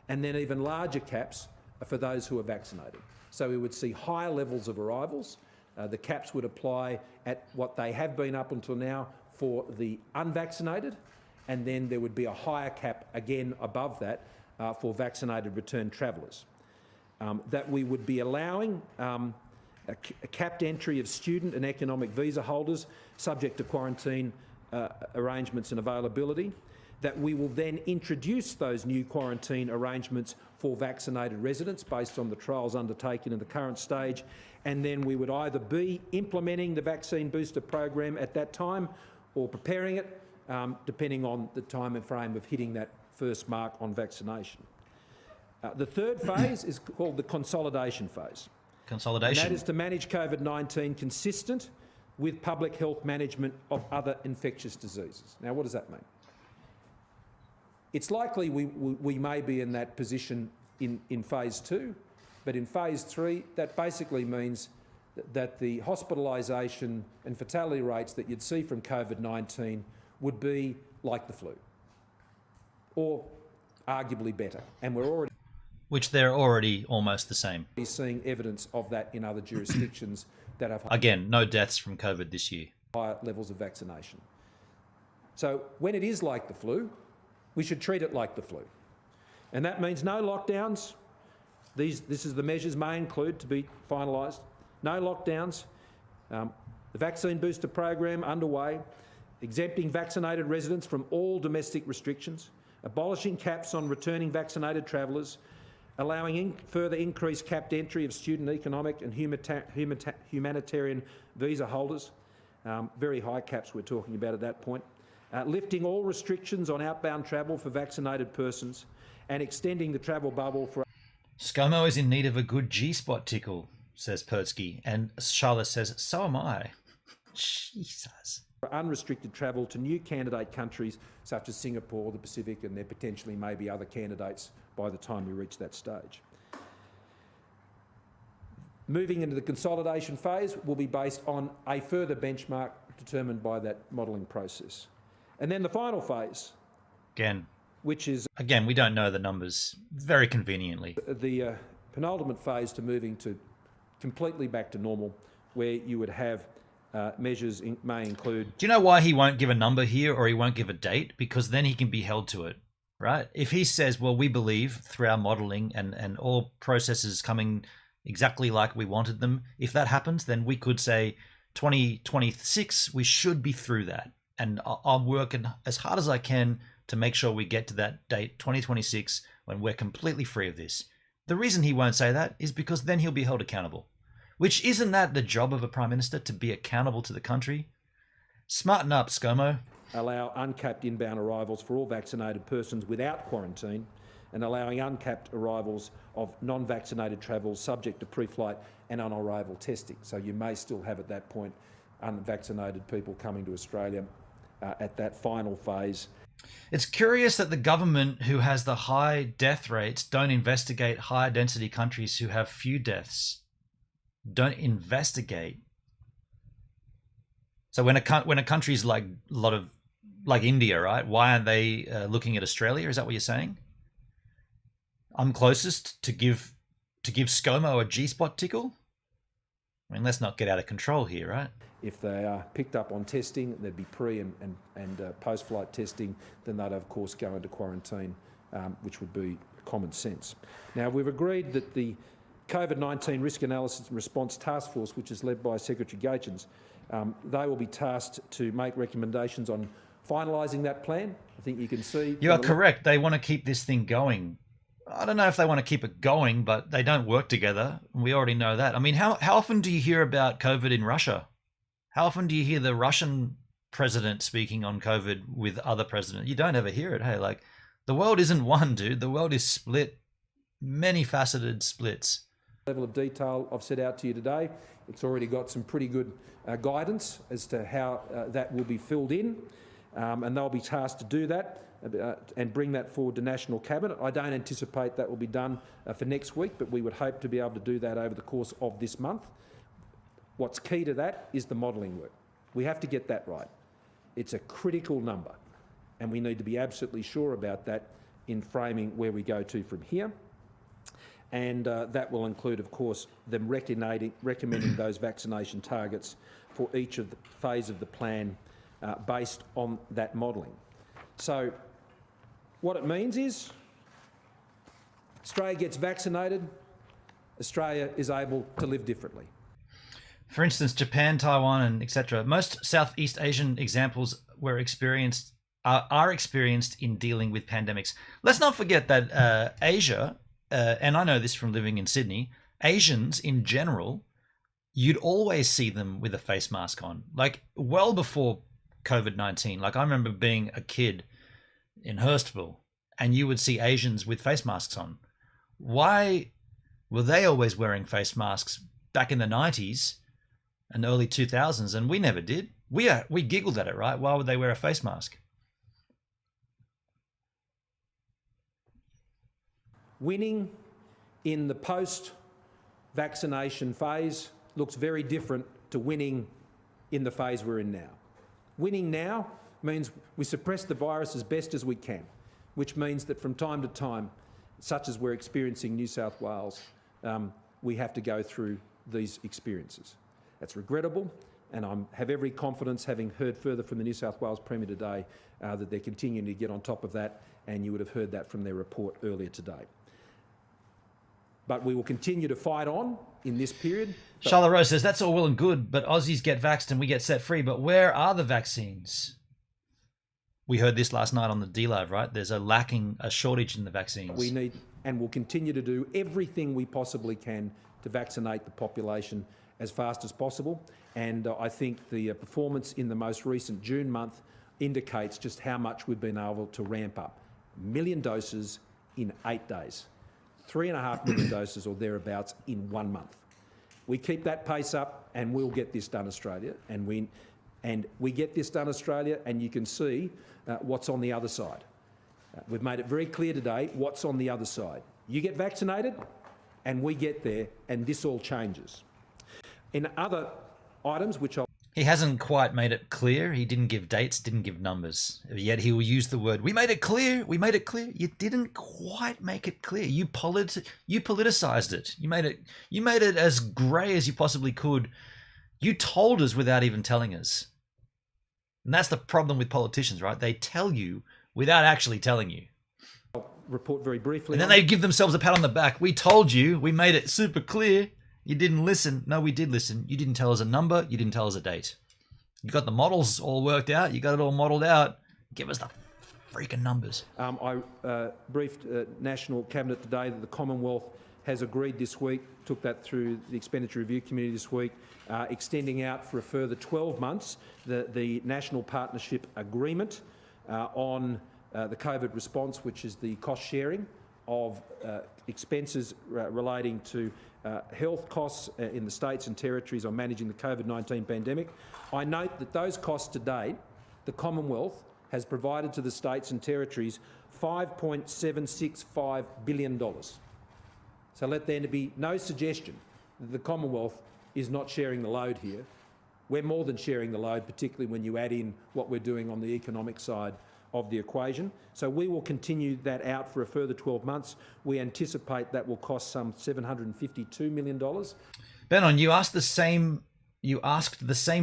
and then even larger caps for those who are vaccinated. So we would see higher levels of arrivals. The caps would apply at what they have been up until now for the unvaccinated, and then there would be a higher cap again above that for vaccinated return travellers. That we would be allowing a capped entry of student and economic visa holders subject to quarantine arrangements and availability, that we will then introduce those new quarantine arrangements for vaccinated residents based on the trials undertaken in the current stage, and then we would either be implementing the vaccine booster program at that time or preparing it, depending on the time and frame of hitting that first mark on vaccination. The third phase is called the consolidation phase. Consolidation. And that is to manage COVID-19 consistent with public health management of other infectious diseases. Now, what does that mean? It's likely we may be in that position in phase 2, but in phase 3, that basically means that the hospitalisation and fatality rates that you'd see from COVID-19 would be like the flu, or arguably better. And we're already... Which they're already almost the same. Seeing evidence of that in other jurisdictions that have... Again, no deaths from COVID this year. ...higher levels of vaccination. So when it is like the flu, we should treat it like the flu. And that means no lockdowns. This is the measures may include to be finalised. No lockdowns. The vaccine booster program underway, exempting vaccinated residents from all domestic restrictions, abolishing caps on returning vaccinated travellers, allowing further increased capped entry of student, economic and humanitarian visa holders. Very high caps we're talking about at that point. Lifting all restrictions on outbound travel for vaccinated persons and extending the travel bubble for... ScoMo is in need of a good G-spot tickle, says Pertsky. And Charlotte says, so am I. Jesus. Unrestricted travel to new candidate countries such as Singapore, the Pacific, and there potentially may be other candidates by the time we reach that stage. Moving into the consolidation phase will be based on a further benchmark determined by that modelling process. And then the final phase, again, which is... Again, we don't know the numbers very conveniently. The penultimate phase to moving to completely back to normal, where you would have measures may include... Do you know why he won't give a number here or he won't give a date? Because then he can be held to it, right? If he says, well, we believe through our modelling and all processes coming exactly like we wanted them, if that happens, then we could say 2026, we should be through that. And I'm working as hard as I can to make sure we get to that date, 2026, when we're completely free of this. The reason he won't say that is because then he'll be held accountable. Which, isn't that the job of a Prime Minister, to be accountable to the country? Smarten up, ScoMo. Allow uncapped inbound arrivals for all vaccinated persons without quarantine, and allowing uncapped arrivals of non-vaccinated travels subject to pre-flight and on-arrival testing. So you may still have at that point unvaccinated people coming to Australia at that final phase. It's curious that the government, who has the high death rates, don't investigate higher density countries who have few deaths. Don't investigate. So when a country's like India, right? Why aren't they looking at Australia? Is that what you're saying? I'm closest to give ScoMo a G-spot tickle. I mean, let's not get out of control here, right? If they are picked up on testing, there'd be pre and post-flight testing, then they'd of course go into quarantine, which would be common sense. Now, we've agreed that the COVID-19 Risk Analysis and Response Task Force, which is led by Secretary Gaetjens, they will be tasked to make recommendations on finalising that plan. I think you can see... You are correct. They want to keep this thing going. I don't know if they want to keep it going, but they don't work together. We already know that. I mean, how often do you hear about COVID in Russia? How often do you hear the Russian president speaking on COVID with other presidents? You don't ever hear it. Hey, like The world isn't one, dude. The world is split, many faceted splits. Level of detail I've set out to you today. It's already got some pretty good guidance as to how that will be filled in, and they'll be tasked to do that and bring that forward to National Cabinet. I don't anticipate that will be done for next week, but we would hope to be able to do that over the course of this month. What's key to that is the modelling work. We have to get that right. It's a critical number, and we need to be absolutely sure about that in framing where we go to from here. And that will include, of course, them recommending those vaccination targets for each of the phase of the plan based on that modelling. So what it means is Australia gets vaccinated, Australia is able to live differently. For instance, Japan, Taiwan, and etc. Most Southeast Asian examples are experienced in dealing with pandemics. Let's not forget that Asia, and I know this from living in Sydney, Asians in general, you'd always see them with a face mask on, like well before COVID-19. Like I remember being a kid in Hurstville, and you would see Asians with face masks on. Why were they always wearing face masks back in the 90s and early 2000s, and we never did? We giggled at it, right? Why would they wear a face mask? Winning in the post-vaccination phase looks very different to winning in the phase we're in now. Winning now means we suppress the virus as best as we can, which means that from time to time, such as we're experiencing in New South Wales, we have to go through these experiences. That's regrettable, and I have every confidence, having heard further from the New South Wales Premier today, that they're continuing to get on top of that, and you would have heard that from their report earlier today. But we will continue to fight on in this period. Charlotte Rose says, that's all well and good, but Aussies get vaxxed and we get set free. But where are the vaccines? We heard this last night on the D-Live, right? There's a shortage in the vaccines. We need and will continue to do everything we possibly can to vaccinate the population as fast as possible. And I think the performance in the most recent June month indicates just how much we've been able to ramp up. 1 million doses in 8 days. 3.5 million doses or thereabouts in 1 month. We keep that pace up and we'll get this done, Australia. And we get this done, Australia, and you can see what's on the other side. We've made it very clear today what's on the other side. You get vaccinated and we get there, and this all changes. In other items, which He hasn't quite made it clear. He didn't give dates, didn't give numbers. Yet he will use the word, we made it clear, we made it clear. You didn't quite make it clear. You politicized it. You made it as grey as you possibly could. You told us without even telling us. And that's the problem with politicians, right? They tell you without actually telling you. I'll report very briefly. And then they give themselves a pat on the back. We told you, we made it super clear. You didn't listen. No, we did listen. You didn't tell us a number. You didn't tell us a date. You got the models all worked out. You got it all modelled out. Give us the freaking numbers. I briefed National Cabinet today that the Commonwealth has agreed this week, took that through the Expenditure Review Committee this week, extending out for a further 12 months the National Partnership Agreement on the COVID response, which is the cost sharing of expenses relating to health costs in the states and territories on managing the COVID-19 pandemic. I note that those costs to date, the Commonwealth has provided to the states and territories $5.765 billion. So let there be no suggestion that the Commonwealth is not sharing the load here. We're more than sharing the load, particularly when you add in what we're doing on the economic side of the equation. So we will continue that out for a further 12 months. We anticipate that will cost some $752 million. Benon, you asked the same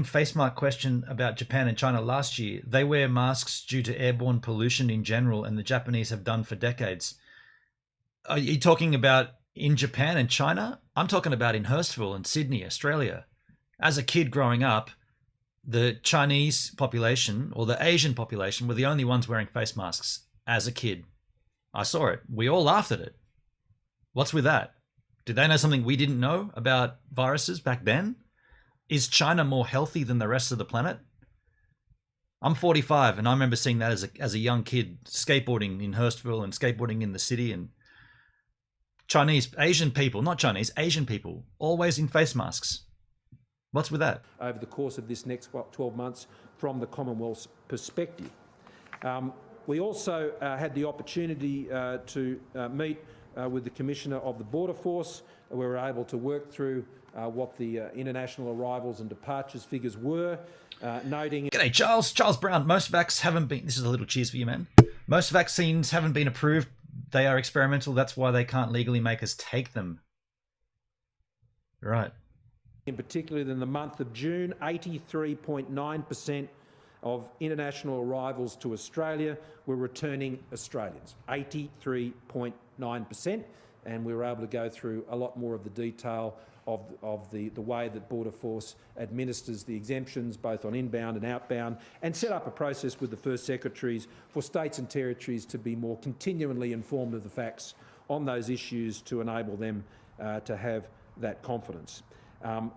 face mask question about Japan and China last year. They wear masks due to airborne pollution in general, and the Japanese have done for decades. Are you talking about in Japan and China? I'm talking about in Hurstville and Sydney, Australia. As a kid growing up, the Chinese population or the Asian population were the only ones wearing face masks as a kid. I saw it. We all laughed at it. What's with that? Did they know something we didn't know about viruses back then? Is China more healthy than the rest of the planet? I'm 45, and I remember seeing that as a young kid, skateboarding in Hurstville and skateboarding in the city, and Asian people, always in face masks. What's with that? Over the course of this next 12 months from the Commonwealth's perspective. We also had the opportunity to meet with the Commissioner of the Border Force. We were able to work through what the international arrivals and departures figures were, noting... G'day, Charles. Charles Brown. Most vax haven't been... This is a little cheers for you, man. Most vaccines haven't been approved. They are experimental. That's why they can't legally make us take them. Right. In particular, in the month of June, 83.9% of international arrivals to Australia were returning Australians. 83.9%. And we were able to go through a lot more of the detail of the way that Border Force administers the exemptions, both on inbound and outbound, and set up a process with the First Secretaries for states and territories to be more continually informed of the facts on those issues to enable them to have that confidence.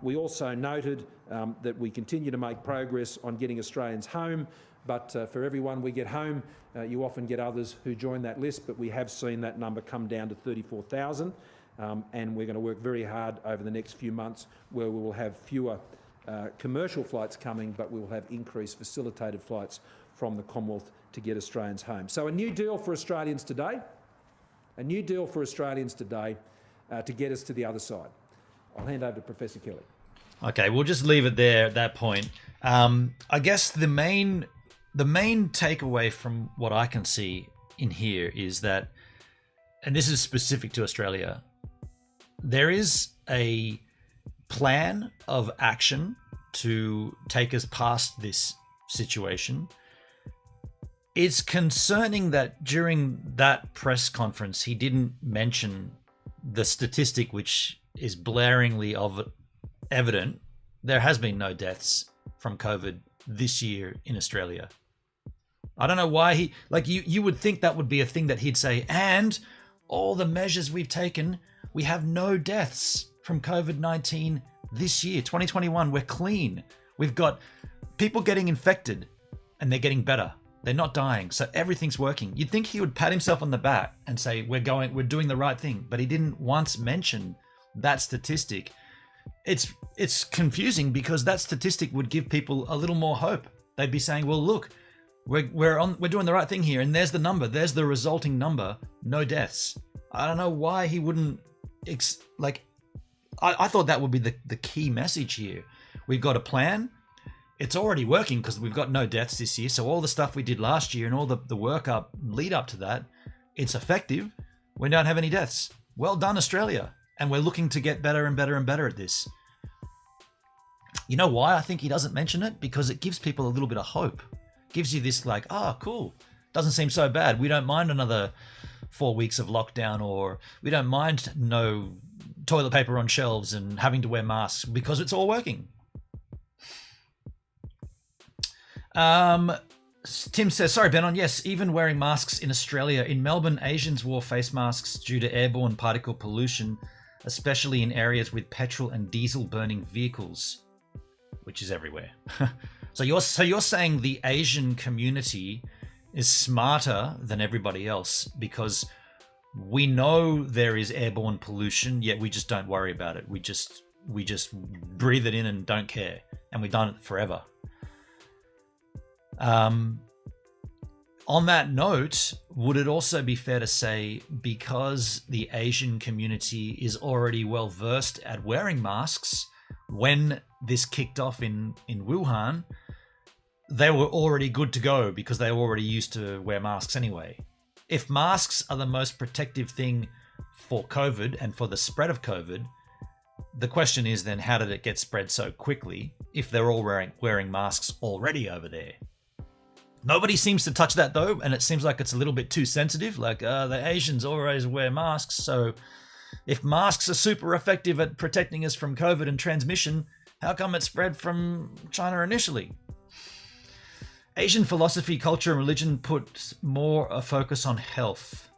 We also noted that we continue to make progress on getting Australians home, but for everyone we get home, you often get others who join that list, but we have seen that number come down to 34,000, and we're going to work very hard over the next few months where we will have fewer commercial flights coming, but we will have increased facilitated flights from the Commonwealth to get Australians home. So a new deal for Australians today, to get us to the other side. I'll hand over to Professor Kelly. Okay, we'll just leave it there at that point. I guess the main takeaway from what I can see in here is that, and this is specific to Australia, there is a plan of action to take us past this situation. It's concerning that during that press conference, he didn't mention the statistic which is blaringly evident. There has been no deaths from COVID this year in Australia. I don't know why you would think that would be a thing that he'd say, and all the measures we've taken, we have no deaths from COVID-19 this year, 2021, we're clean. We've got people getting infected and they're getting better. They're not dying. So everything's working. You'd think he would pat himself on the back and say, we're doing the right thing. But he didn't once mention that statistic. It's confusing because that statistic would give people a little more hope. They'd be saying, well, look, we're doing the right thing here, and there's the number, there's the resulting number, no deaths. I don't know why he wouldn't I thought that would be the key message here. We've got a plan. It's already working because we've got no deaths this year. So all the stuff we did last year and all the work lead up to that, it's effective. We don't have any deaths. Well done, Australia. And we're looking to get better and better and better at this. You know why I think he doesn't mention it? Because it gives people a little bit of hope. Gives you this cool. Doesn't seem so bad. We don't mind another 4 weeks of lockdown, or we don't mind no toilet paper on shelves and having to wear masks because it's all working. Tim says, sorry, Benon. Yes, even wearing masks in Australia. In Melbourne, Asians wore face masks due to airborne particle pollution, especially in areas with petrol and diesel burning vehicles, which is everywhere. So you're saying the Asian community is smarter than everybody else because we know there is airborne pollution, yet we just don't worry about it. We just breathe it in and don't care, and we've done it forever. On that note, would it also be fair to say, because the Asian community is already well versed at wearing masks, when this kicked off in Wuhan, they were already good to go because they were already used to wear masks anyway? If masks are the most protective thing for COVID and for the spread of COVID, the question is then, how did it get spread so quickly if they're all wearing masks already over there? Nobody seems to touch that though, and it seems like it's a little bit too sensitive. The Asians always wear masks, so if masks are super effective at protecting us from COVID and transmission, how come it spread from China initially? Asian philosophy, culture, and religion put more a focus on health.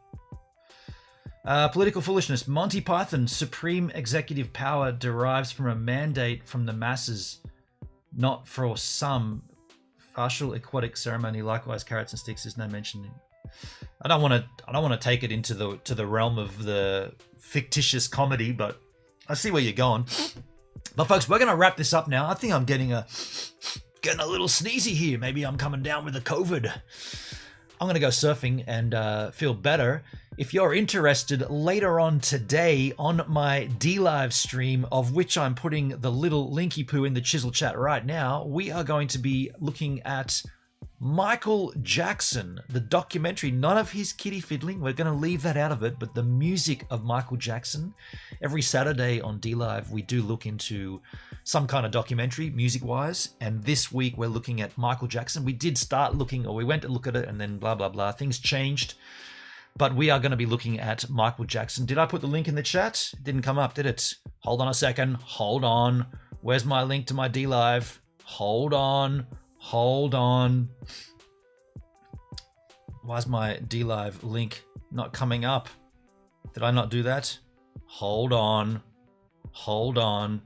Political foolishness. Monty Python's supreme executive power derives from a mandate from the masses, not for some Partial aquatic ceremony, likewise carrots and sticks is no mention. I don't want to take it into the realm of the fictitious comedy, but I see where you're going. But folks, we're gonna wrap this up now. I think I'm getting a little sneezy here. Maybe I'm coming down with the COVID. I'm gonna go surfing and feel better. If you're interested, later on today on my D-Live stream, of which I'm putting the little linky poo in the chisel chat right now, we are going to be looking at Michael Jackson, the documentary, none of his kitty fiddling. We're going to leave that out of it, but the music of Michael Jackson. Every Saturday on D-Live, we do look into some kind of documentary, music-wise, and this week we're looking at Michael Jackson. We did start looking, or we went to look at it, and then blah, blah, blah. Things changed. But we are going to be looking at Michael Jackson. Did I put the link in the chat? It didn't come up, did it? Hold on a second. Hold on. Where's my link to my D-Live? Hold on. Hold on. Why's my D-Live link not coming up? Did I not do that? Hold on. Hold on.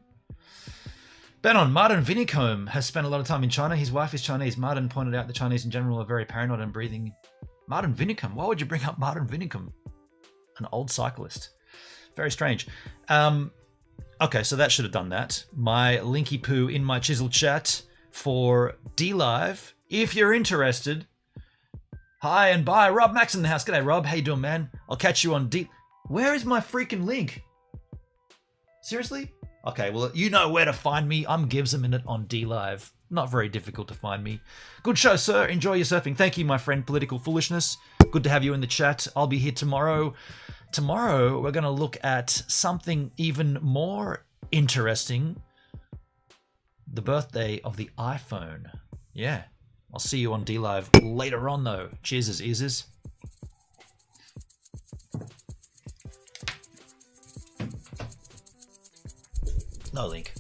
Benon, Martin Vinicombe has spent a lot of time in China. His wife is Chinese. Martin pointed out the Chinese in general are very paranoid and breathing. Martin Vinicombe? Why would you bring up Martin Vinicombe? An old cyclist. Very strange. Okay, so that should have done that. My linky poo in my chisel chat for D-Live. If you're interested. Hi and bye. Rob Max in the house. G'day, Rob. How you doing, man? I'll catch you on D... Where is my freaking link? Seriously? Okay, well, you know where to find me. I'm Gives a Minute on D-Live. Not very difficult to find me. Good show, sir. Enjoy your surfing. Thank you, my friend, Political Foolishness. Good to have you in the chat. I'll be here tomorrow. Tomorrow, we're going to look at something even more interesting. The birthday of the iPhone. Yeah. I'll see you on D-Live later on, though. Cheers, eases. No link.